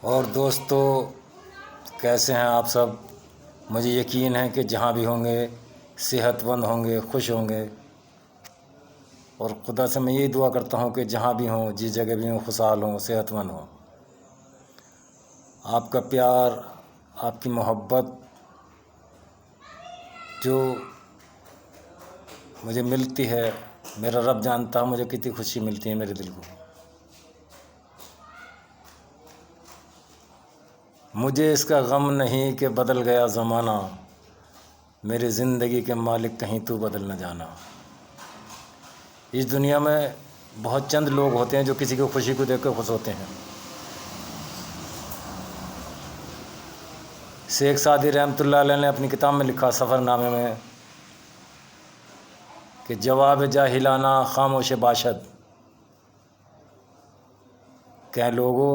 اور دوستو، کیسے ہیں آپ سب؟ مجھے یقین ہے کہ جہاں بھی ہوں گے صحت مند ہوں گے، خوش ہوں گے، اور خدا سے میں یہی دعا کرتا ہوں کہ جہاں بھی ہوں، جس جگہ بھی ہوں، خوشحال ہوں، صحت مند ہوں۔ آپ کا پیار، آپ کی محبت جو مجھے ملتی ہے، میرا رب جانتا ہے مجھے کتنی خوشی ملتی ہے میرے دل کو۔ مجھے اس کا غم نہیں کہ بدل گیا زمانہ، میری زندگی کے مالک کہیں تو بدل نہ جانا۔ اس دنیا میں بہت چند لوگ ہوتے ہیں جو کسی کو خوشی کو دیکھ کر خوش ہوتے ہیں۔ شیخ سعدی رحمۃ اللہ علیہ نے اپنی کتاب میں لکھا، سفر نامے میں، کہ جواب جاہلانہ خاموش باشد، کہ لوگوں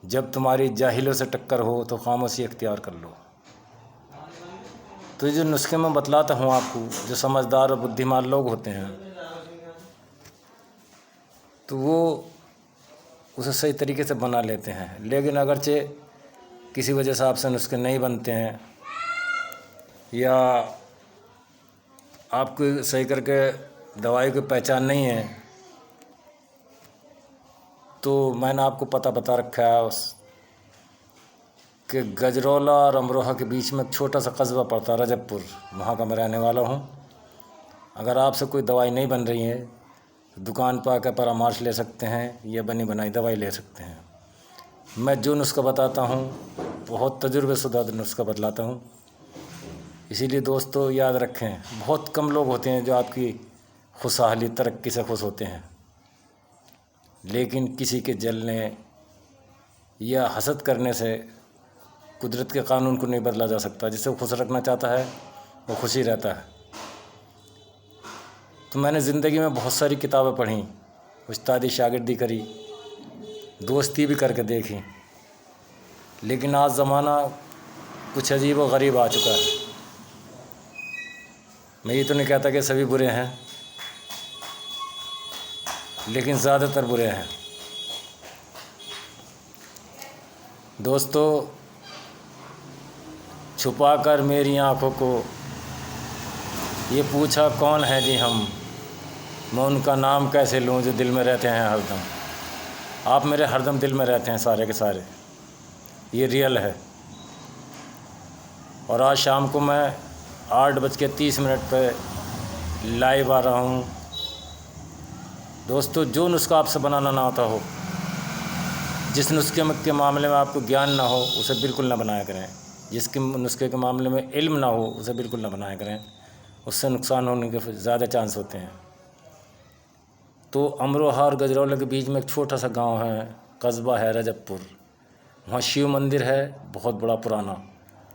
جب تمہاری جاہلوں سے ٹکر ہو تو خاموشی اختیار کر لو۔ تو جو نسخے میں بتلاتا ہوں آپ کو، جو سمجھدار اور بدھیمان لوگ ہوتے ہیں تو وہ اسے صحیح طریقے سے بنا لیتے ہیں، لیکن اگرچہ کسی وجہ سے آپ سے نسخے نہیں بنتے ہیں یا آپ کو صحیح کر کے دوائی کی پہچان نہیں ہے، تو میں نے آپ کو پتہ بتا رکھا ہے کہ گجرولہ اور امروہہ کے بیچ میں ایک چھوٹا سا قصبہ پڑتا ہے، رجب پور، وہاں کا میں رہنے والا ہوں۔ اگر آپ سے کوئی دوائی نہیں بن رہی ہے تو دکان پہ آ کے پرامرش لے سکتے ہیں یا بنی بنائی دوائی لے سکتے ہیں۔ میں جو نسخہ بتاتا ہوں بہت تجربے شدہ نسخہ بتلاتا ہوں، اسی لیے دوستو یاد رکھیں، بہت کم لوگ ہوتے ہیں جو آپ کی خوشحالی ترقی سے خوش ہوتے ہیں، لیکن کسی کے جلنے یا حسد کرنے سے قدرت کے قانون کو نہیں بدلا جا سکتا۔ جسے وہ خوش رکھنا چاہتا ہے وہ خوشی رہتا ہے۔ تو میں نے زندگی میں بہت ساری کتابیں پڑھیں، استادی شاگردی کری، دوستی بھی کر کے دیکھی، لیکن آج زمانہ کچھ عجیب و غریب آ چکا ہے۔ میں یہ تو نہیں کہتا کہ سبھی برے ہیں، لیکن زیادہ تر برے ہیں۔ دوستو، چھپا کر میری آنکھوں کو یہ پوچھا کون ہے جی ہم، میں ان کا نام کیسے لوں جو دل میں رہتے ہیں ہر دم۔ آپ میرے ہر دم دل میں رہتے ہیں سارے کے سارے، یہ ریئل ہے۔ اور آج شام کو میں 8:30 پہ لائیو آ رہا ہوں۔ دوستو، جو نسخہ آپ سے بنانا نہ آتا ہو، جس نسخے کے معاملے میں آپ کو گیان نہ ہو، اسے بالکل نہ بنایا کریں۔ جس کے نسخے کے معاملے میں علم نہ ہو، اسے بالکل نہ بنایا کریں، اس سے نقصان ہونے کے زیادہ چانس ہوتے ہیں۔ تو امروہہ اور گجرولہ کے بیچ میں ایک چھوٹا سا گاؤں ہے، قصبہ ہے رجب پور، وہاں شیو مندر ہے بہت بڑا پرانا،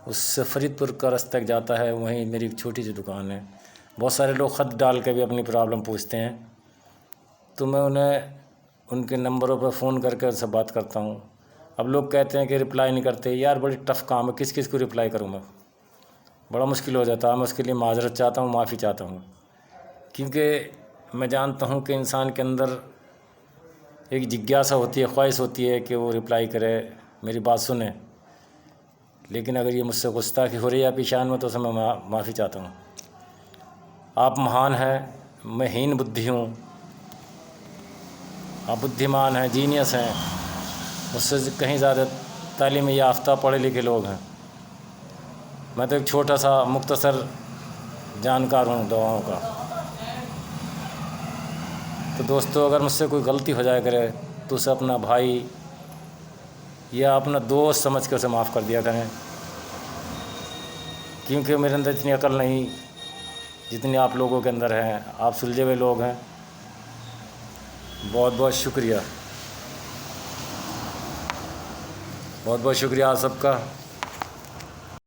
اس سے فرید پور کا رستہ جاتا ہے، وہیں میری ایک چھوٹی سی دکان ہے۔ بہت سارے لوگ خط ڈال کے بھی اپنی پرابلم پوچھتے ہیں، تو میں انہیں ان کے نمبروں پہ فون کر کے ان سے بات کرتا ہوں۔ اب لوگ کہتے ہیں کہ رپلائی نہیں کرتے، یار بڑی ٹف کام ہے، کس کو رپلائی کروں میں، بڑا مشکل ہو جاتا ہے۔ میں اس کے لیے معذرت چاہتا ہوں، معافی چاہتا ہوں، کیونکہ میں جانتا ہوں کہ انسان کے اندر ایک جگیاسا ہوتی ہے، خواہش ہوتی ہے کہ وہ رپلائی کرے، میری بات سنیں، لیکن اگر یہ مجھ سے گستاخی ہو رہی ہے پیشان میں تو اسے میں معافی چاہتا ہوں۔ آپ مہان ہیں، میں ہین بدھی ہوں، آپ بدھیمان ہیں، جینیس ہیں، مجھ سے کہیں زیادہ تعلیم یافتہ پڑھے لکھے لوگ ہیں۔ میں تو ایک چھوٹا سا مختصر جانکار ہوں دواؤں کا۔ تو دوستو، اگر مجھ سے کوئی غلطی ہو جائے کرے تو اسے اپنا بھائی یا اپنا دوست سمجھ کے اسے معاف کر دیا کریں، کیونکہ میرے اندر اتنی عقل نہیں جتنی آپ لوگوں کے اندر ہے۔ آپ سلجھے ہوئے لوگ ہیں۔ بہت بہت شکریہ، بہت بہت شکریہ آپ سب کا۔